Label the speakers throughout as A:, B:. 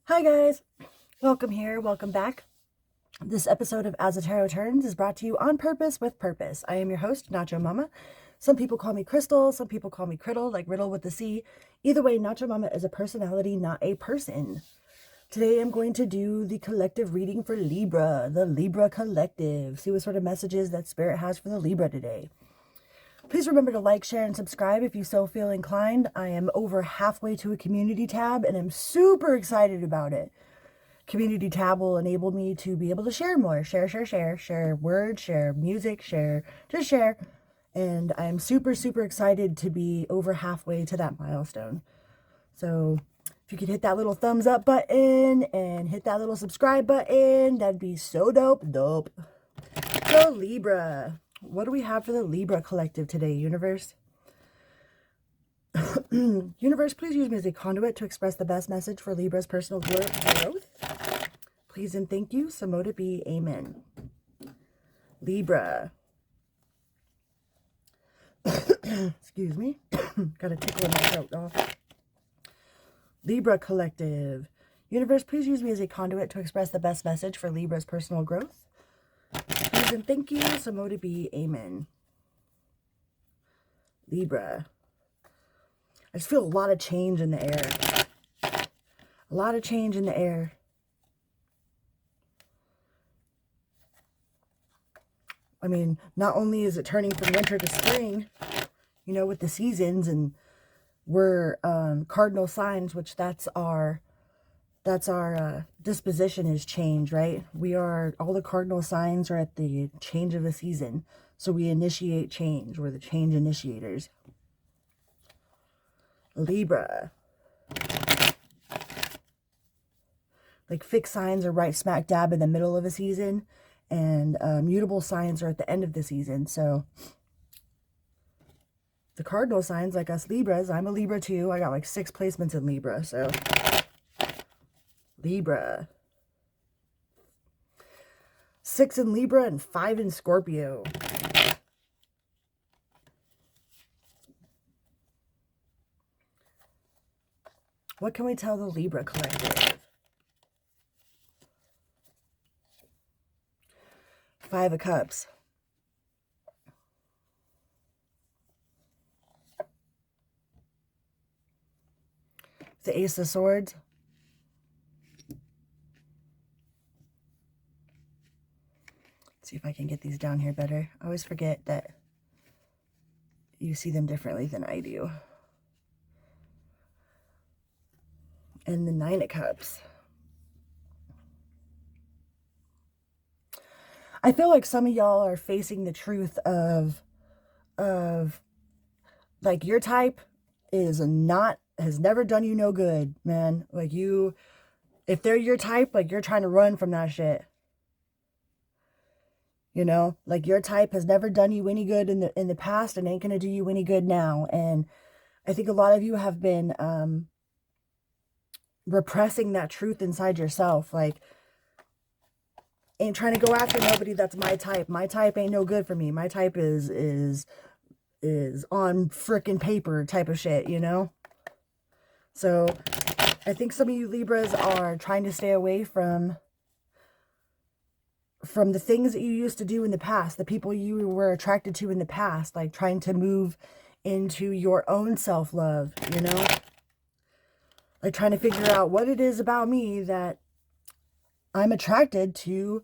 A: Hi guys, welcome here, welcome back. This episode of As the Tarot Turns is brought to you on purpose with purpose. I am your host, Nacho Mama. Some people call me Crystal, some people call me Criddle, like Riddle with the C. Either way, Nacho Mama is a personality, not a person. Today I'm going to do the collective reading for Libra, the Libra collective. See what sort of messages that Spirit has for the Libra today. Please remember to like, share, and subscribe if you so feel inclined. I am over halfway to a community tab and I'm super excited about it. Community tab will enable me to be able to share more. Share words, share music, just share. And I'm super, super excited to be over halfway to that milestone. So if you could hit that little thumbs up button and hit that little subscribe button, that'd be so dope. So Libra. What do we have for the Libra collective today, universe? Universe, please use me as a conduit to express the best message for Libra's personal growth. Please and thank you. So mote it be. Amen. Libra. Excuse me. Got a tickle in my throat, y'all. Libra collective. Universe, please use me as a conduit to express the best message for Libra's personal growth. Please and thank you. So mote it be. Amen. Libra. I just feel a lot of change in the air. A lot of change in the air. I mean, not only is it turning from winter to spring, you know, with the seasons, and we're cardinal signs, which that's our disposition is change, right? All the cardinal signs are at the change of the season. So we initiate change. We're the change initiators. Libra. Like fixed signs are right smack dab in the middle of a season, and mutable signs are at the end of the season. So the cardinal signs, like us Libras, I'm a Libra too. I got like 6 placements in Libra. So Libra. 6 in Libra and 5 in Scorpio. What can we tell the Libra collective? 5 of Cups. The Ace of Swords. Let's see if I can get these down here better. I always forget that you see them differently than I do. And the 9 of Cups. I feel like some of y'all are facing the truth of like your type has never done you no good, man. Like if they're your type, like you're trying to run from that shit. You know, like your type has never done you any good in the past and ain't gonna do you any good now. And I think a lot of you have been repressing that truth inside yourself. Like, ain't trying to go after nobody that's my type. My type ain't no good for me. My type is on frickin' paper type of shit, you know? So I think some of you Libras are trying to stay away from the things that you used to do in the past, the people you were attracted to in the past, like trying to move into your own self-love, you know? Like trying to figure out what it is about me that I'm attracted to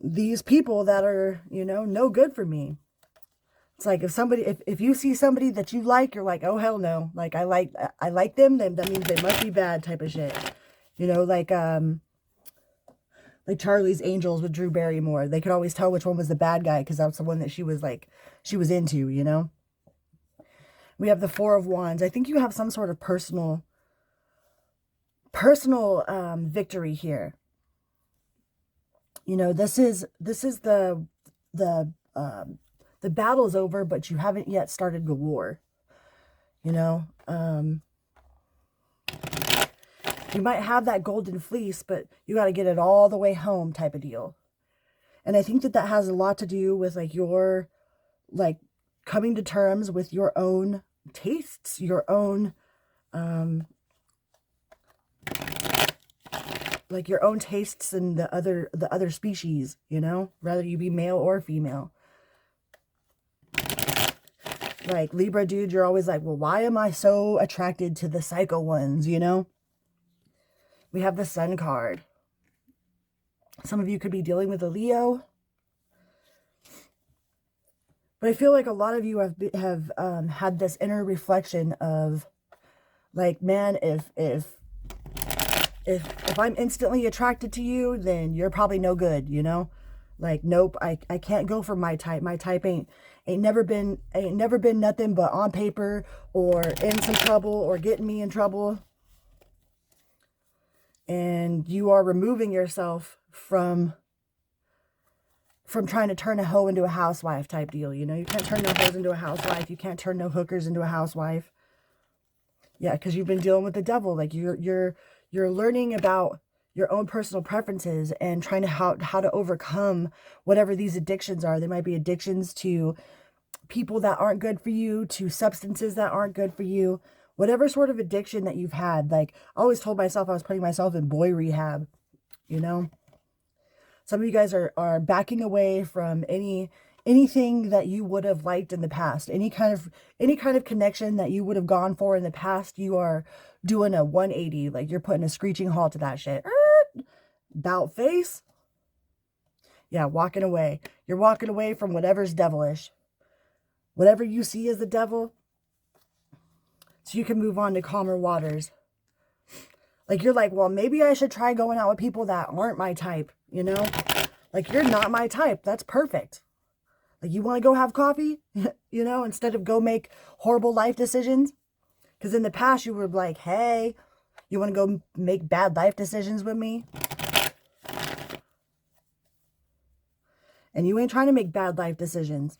A: these people that are, you know, no good for me. It's like if you see somebody that you like, you're like, oh hell no. Like I like them, then that means they must be bad type of shit. You know, like Charlie's Angels with Drew Barrymore. They could always tell which one was the bad guy because that's the one that she was into, you know? We have the 4 of Wands. I think you have some sort of personal victory here. You know, this is the battle's over, but you haven't yet started the war. You know, you might have that golden fleece, but you got to get it all the way home type of deal. And I think that has a lot to do with like your, like coming to terms with your own tastes, your own, like your own tastes and the other species, you know, whether you be male or female. Like Libra dude, you're always like, well, why am I so attracted to the psycho ones, you know? We have the Sun card. Some of you could be dealing with a Leo. But I feel like a lot of you have had this inner reflection of like, man, if I'm instantly attracted to you, then you're probably no good, you know? Like, nope, I can't go for my type. My type ain't never been nothing but on paper or in some trouble or getting me in trouble. And you are removing yourself from trying to turn a hoe into a housewife type deal. You know, you can't turn no hoes into a housewife. You can't turn no hookers into a housewife. Yeah, because you've been dealing with the devil. Like you're learning about your own personal preferences and trying to how to overcome whatever these addictions are. They might be addictions to people that aren't good for you, to substances that aren't good for you, whatever sort of addiction that you've had. Like I always told myself I was putting myself in boy rehab, you know. Some of you guys are backing away from anything that you would have liked in the past. Any kind of connection that you would have gone for in the past, you are doing a 180. Like you're putting a screeching halt to that shit. About face. Yeah, walking away. You're walking away from whatever's devilish. Whatever you see as the devil. So you can move on to calmer waters. Like you're like, well, maybe I should try going out with people that aren't my type, you know? Like you're not my type. That's perfect. Like you want to go have coffee, you know, instead of go make horrible life decisions. Because in the past you were like, hey, you want to go make bad life decisions with me? And you ain't trying to make bad life decisions.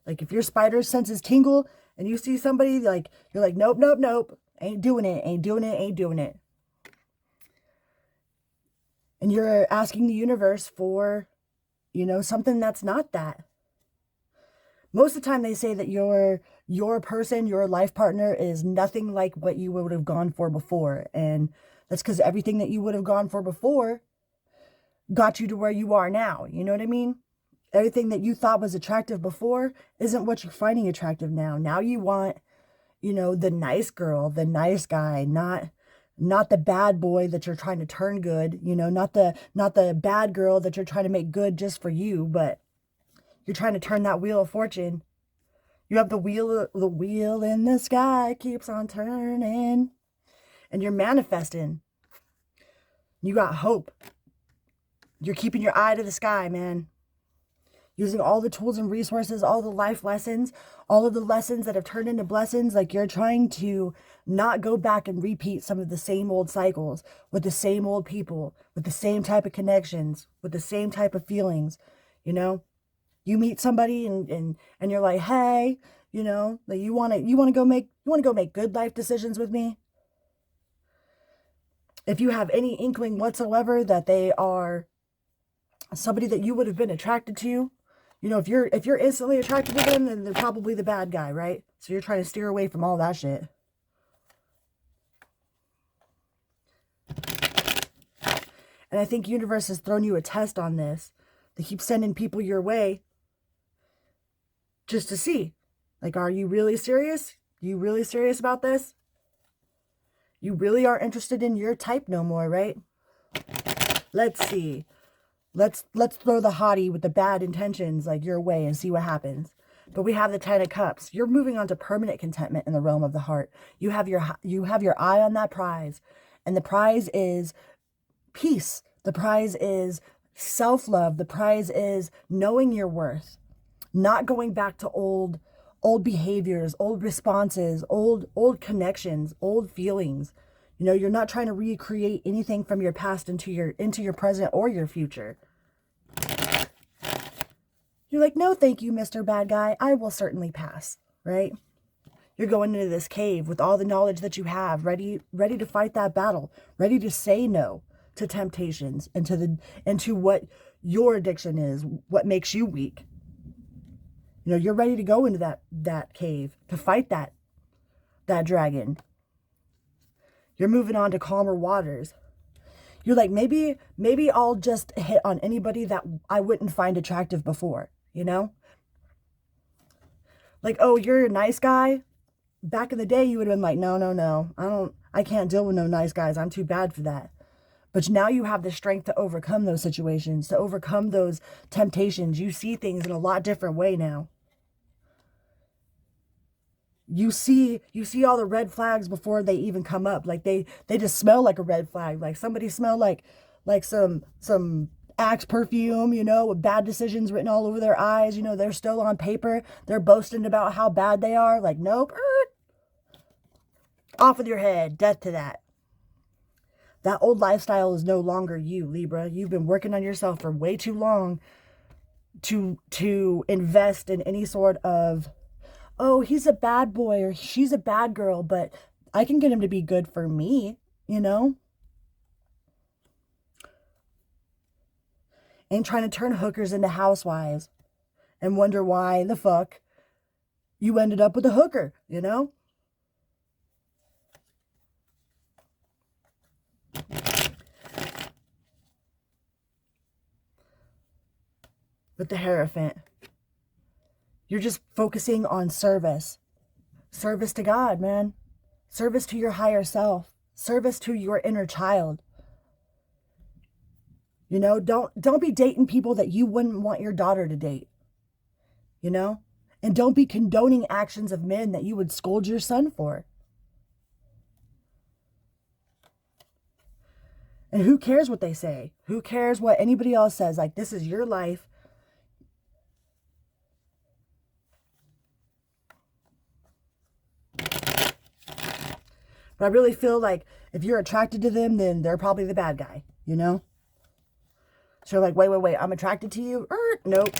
A: Like if your spider senses tingle and you see somebody, like you're like, nope, nope, nope. Ain't doing it, ain't doing it, ain't doing it. And you're asking the universe for, you know, something that's not that. Most of the time they say that your person, your life partner is nothing like what you would have gone for before. And that's because everything that you would have gone for before got you to where you are now. You know what I mean? Everything that you thought was attractive before isn't what you're finding attractive now. Now you want, you know, the nice girl, the nice guy, not the bad boy that you're trying to turn good, you know, not the bad girl that you're trying to make good just for you, but you're trying to turn that wheel of fortune. You have the wheel in the sky keeps on turning, and you're manifesting. You got hope. You're keeping your eye to the sky, man. Using all the tools and resources, all the life lessons, all of the lessons that have turned into blessings. Like you're trying to not go back and repeat some of the same old cycles with the same old people, with the same type of connections, with the same type of feelings. You know, you meet somebody and you're like, hey, you know, like you want to go make good life decisions with me. If you have any inkling whatsoever that they are somebody that you would have been attracted to, you know, if you're instantly attracted to them, then they're probably the bad guy, right? So you're trying to steer away from all that shit. And I think universe has thrown you a test on this. They keep sending people your way just to see. Like, are you really serious? You really serious about this? You really aren't interested in your type no more, right? Let's see. Let's throw the hottie with the bad intentions like your way and see what happens. But we have the 10 of Cups. You're moving on to permanent contentment in the realm of the heart. You have your eye on that prize. And the prize is peace. The prize is self-love. The prize is knowing your worth. Not going back to old behaviors, old responses, old connections, old feelings. You know, you're not trying to recreate anything from your past into your present or your future. You're like, no, thank you, Mr. Bad Guy. I will certainly pass, right? You're going into this cave with all the knowledge that you have, ready to fight that battle, ready to say no to temptations and to what your addiction is, what makes you weak. You know, you're ready to go into that cave to fight that dragon. You're moving on to calmer waters. You're like, maybe I'll just hit on anybody that I wouldn't find attractive before, you know? Like, oh, you're a nice guy. Back in the day, you would have been like, no, I can't deal with no nice guys. I'm too bad for that. But now you have the strength to overcome those situations, to overcome those temptations. You see things in a lot different way now. You see all the red flags before they even come up. Like they just smell like a red flag. Like somebody smelled like some Axe perfume, you know, with bad decisions written all over their eyes. You know, they're still on paper. They're boasting about how bad they are. Like, nope. Off with your head. Death to that. That old lifestyle is no longer you, Libra. You've been working on yourself for way too long to invest in any sort of, oh, he's a bad boy or she's a bad girl, but I can get him to be good for me, you know? And trying to turn hookers into housewives and wonder why the fuck you ended up with a hooker, you know? With the Hierophant, you're just focusing on service. Service to God, man. Service to your higher self. Service to your inner child. You know, don't be dating people that you wouldn't want your daughter to date. You know? And don't be condoning actions of men that you would scold your son for. And who cares what they say? Who cares what anybody else says? Like, this is your life. But I really feel like if you're attracted to them, then they're probably the bad guy, you know? So you're like, wait, I'm attracted to you? Nope.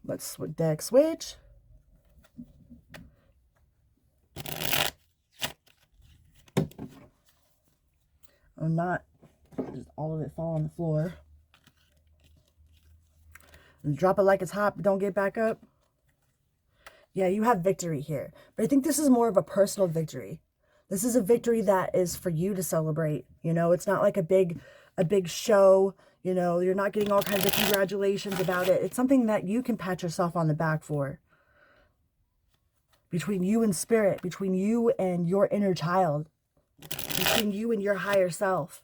A: Let's deck switch. Or not. Just all of it fall on the floor. And drop it like it's hot, but don't get back up. Yeah, you have victory here. But I think this is more of a personal victory. This is a victory that is for you to celebrate. You know, it's not like a big show. You know, you're not getting all kinds of congratulations about it. It's something that you can pat yourself on the back for. Between you and spirit, between you and your inner child, between you and your higher self.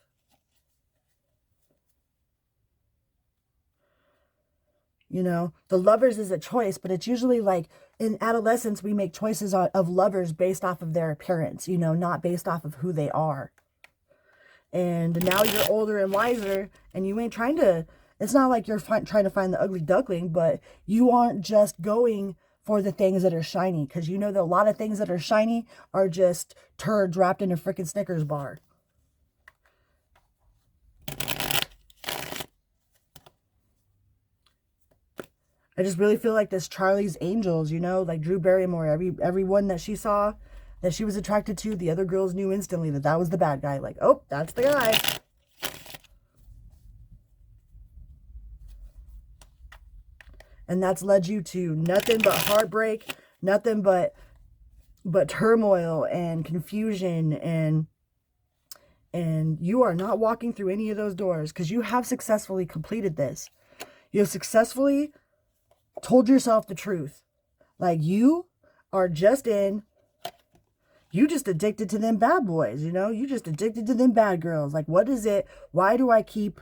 A: You know, the lovers is a choice, but it's usually like in adolescence, we make choices of lovers based off of their appearance, you know, not based off of who they are. And now you're older and wiser, and you ain't trying to, it's not like you're trying to find the ugly duckling, but you aren't just going for the things that are shiny, because you know that a lot of things that are shiny are just turds wrapped in a freaking Snickers bar. I just really feel like this Charlie's Angels, you know, like Drew Barrymore, everyone that she saw, that she was attracted to, the other girls knew instantly that was the bad guy. Like, oh, that's the guy. And that's led you to nothing but heartbreak, nothing but turmoil and confusion, and you are not walking through any of those doors because you have successfully completed this. You have successfully told yourself the truth. Like, you are just you just addicted to them bad boys, you know? You just addicted to them bad girls. Like, what is it? Why do I keep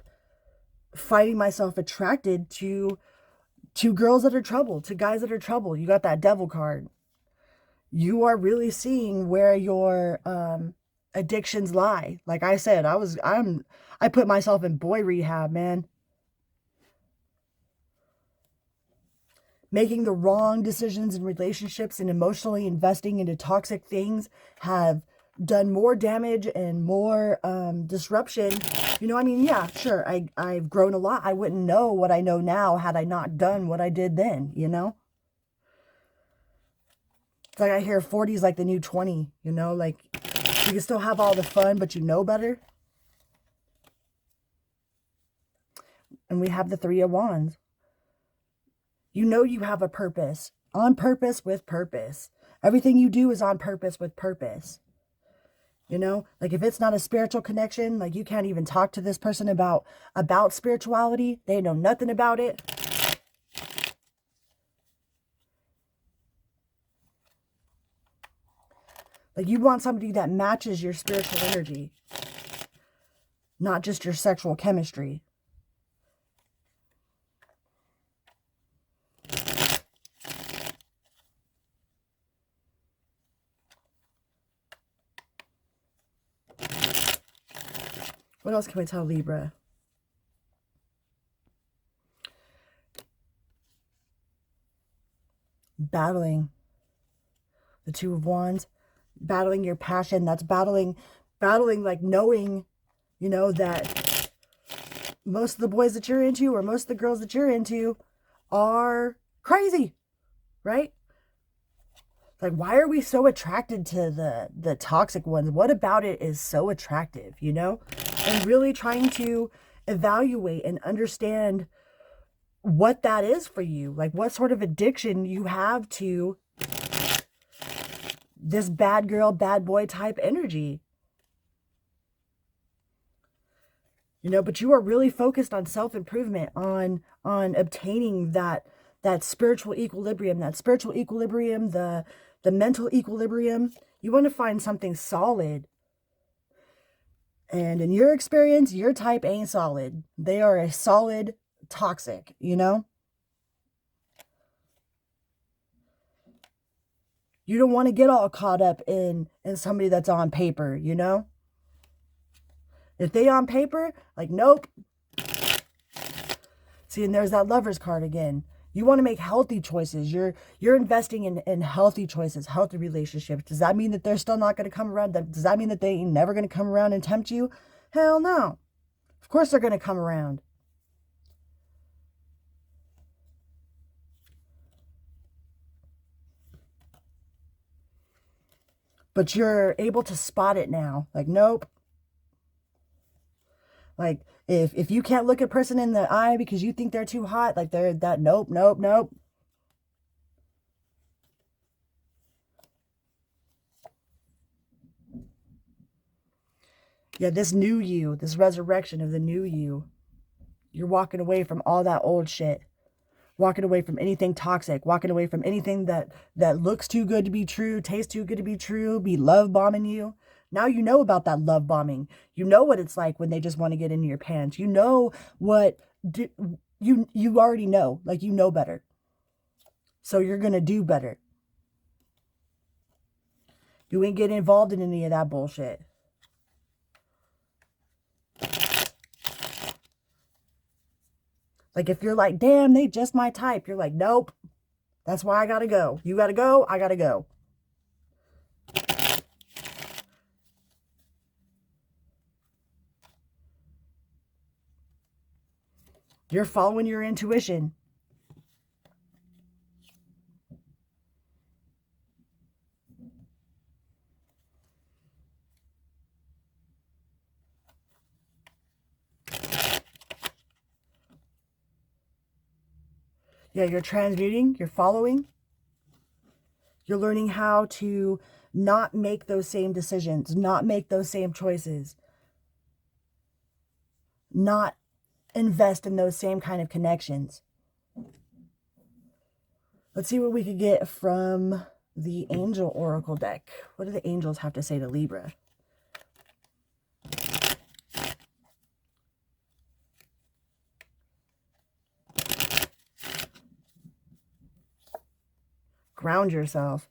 A: finding myself attracted to girls that are trouble, to guys that are trouble? You got that devil card. You are really seeing where your addictions lie. Like I said, I put myself in boy rehab, man. Making the wrong decisions in relationships and emotionally investing into toxic things have done more damage and more disruption. You know, I mean, yeah, sure, I've grown a lot. I wouldn't know what I know now had I not done what I did then, you know? It's like I hear 40 is like the new 20, you know? Like, you can still have all the fun, but you know better. And we have the Three of Wands. You know you have a purpose. On purpose with purpose. Everything you do is on purpose with purpose. You know, like if it's not a spiritual connection, like you can't even talk to this person about spirituality. They know nothing about it. Like you want somebody that matches your spiritual energy, not just your sexual chemistry. What else can we tell Libra? Battling. The Two of Wands. Battling your passion. That's battling like knowing, you know, that most of the boys that you're into or most of the girls that you're into are crazy, right? Like, why are we so attracted to the toxic ones? What about it is so attractive, you know? And really trying to evaluate and understand what that is for you. Like, what sort of addiction you have to this bad girl, bad boy type energy. You know, but you are really focused on self-improvement, on obtaining that spiritual equilibrium, the mental equilibrium. You want to find something solid. And in your experience, your type ain't solid. They are a solid toxic, you know? You don't want to get all caught up in somebody that's on paper, you know? If they on paper, like, nope. See, and there's that Lover's card again. You want to make healthy choices. You're investing in healthy choices, healthy relationships. Does that mean that they're still not going to come around? Does that mean that they ain't never going to come around and tempt you? Hell no. Of course they're going to come around. But you're able to spot it now. Like, nope. Like, if you can't look a person in the eye because you think they're too hot, like they're that, nope. Yeah, this new you, this resurrection of the new you, you're walking away from all that old shit. Walking away from anything toxic, walking away from anything that looks too good to be true, tastes too good to be true, be love bombing you. Now you know about that love bombing. You know what it's like when they just want to get into your pants. You know what you already know, like you know better. So you're going to do better. You ain't getting involved in any of that bullshit. Like if you're like, damn, they just my type. You're like, nope. That's why I got to go. You got to go. I got to go. You're following your intuition. Yeah, you're transmuting, you're following. You're learning how to not make those same decisions, not make those same choices, not invest in those same kind of connections. Let's see what we could get from the Angel Oracle deck. What do the angels have to say to Libra? Ground yourself.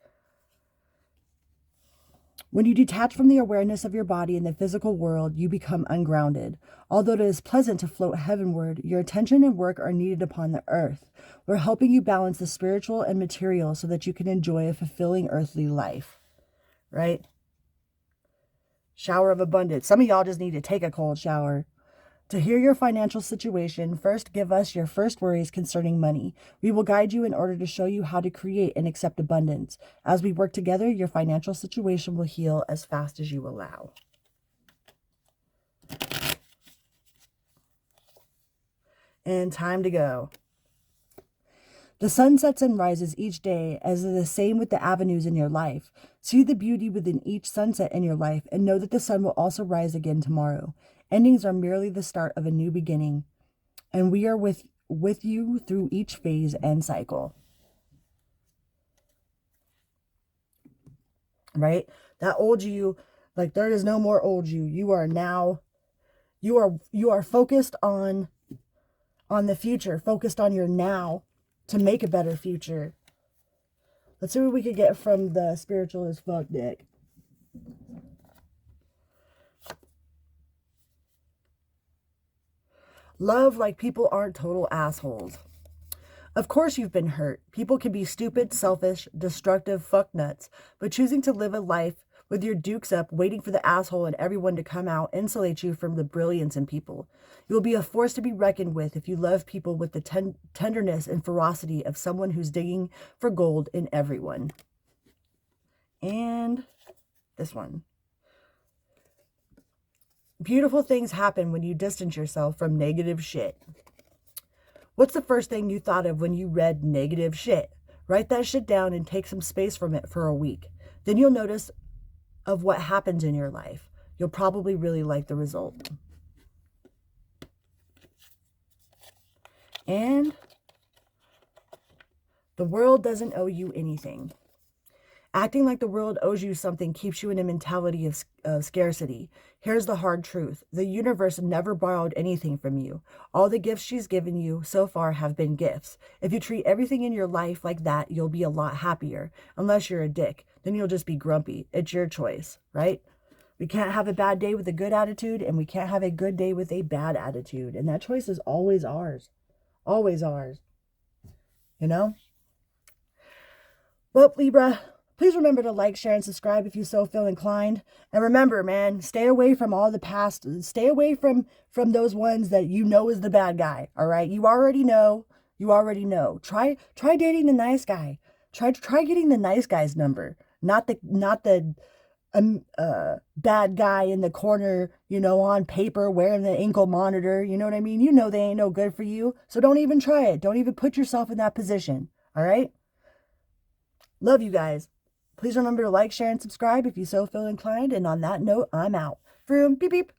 A: When you detach from the awareness of your body in the physical world, you become ungrounded. Although it is pleasant to float heavenward, your attention and work are needed upon the earth. We're helping you balance the spiritual and material so that you can enjoy a fulfilling earthly life. Right? Shower of abundance. Some of y'all just need to take a cold shower. To hear your financial situation, first give us your first worries concerning money. We will guide you in order to show you how to create and accept abundance. As we work together, your financial situation will heal as fast as you allow. And time to go. The sun sets and rises each day, as is the same with the avenues in your life. See the beauty within each sunset in your life, and know that the sun will also rise again tomorrow. Endings are merely the start of a new beginning, and we are with you through each phase and cycle. Right? That old you, like there is no more old you. You are now, you are focused on the future, focused on your now to make a better future. Let's see what we could get from the spiritual as fuck deck. Love like people aren't total assholes. Of course you've been hurt. People can be stupid, selfish, destructive fucknuts, but choosing to live a life with your dukes up, waiting for the asshole and everyone to come out, insulates you from the brilliance in people. You will be a force to be reckoned with if you love people with the tenderness and ferocity of someone who's digging for gold in everyone. And this one. Beautiful things happen when you distance yourself from negative shit. What's the first thing you thought of when you read negative shit? Write that shit down and take some space from it for a week. Then you'll notice of what happens in your life. You'll probably really like the result. And the world doesn't owe you anything. Acting like the world owes you something keeps you in a mentality of scarcity. Here's the hard truth. The universe never borrowed anything from you. All the gifts she's given you so far have been gifts. If you treat everything in your life like that, you'll be a lot happier. Unless you're a dick, then you'll just be grumpy. It's your choice, right? We can't have a bad day with a good attitude, and we can't have a good day with a bad attitude. And that choice is always ours. Always ours. You know? Well, Libra, please remember to like, share, and subscribe if you so feel inclined. And remember, man, stay away from all the past. Stay away from those ones that you know is the bad guy, all right? You already know. You already know. Try dating the nice guy. Try getting the nice guy's number, not the bad guy in the corner, you know, on paper wearing the ankle monitor. You know what I mean? You know they ain't no good for you. So don't even try it. Don't even put yourself in that position, all right? Love you guys. Please remember to like, share, and subscribe if you so feel inclined. And on that note, I'm out. Vroom, beep, beep.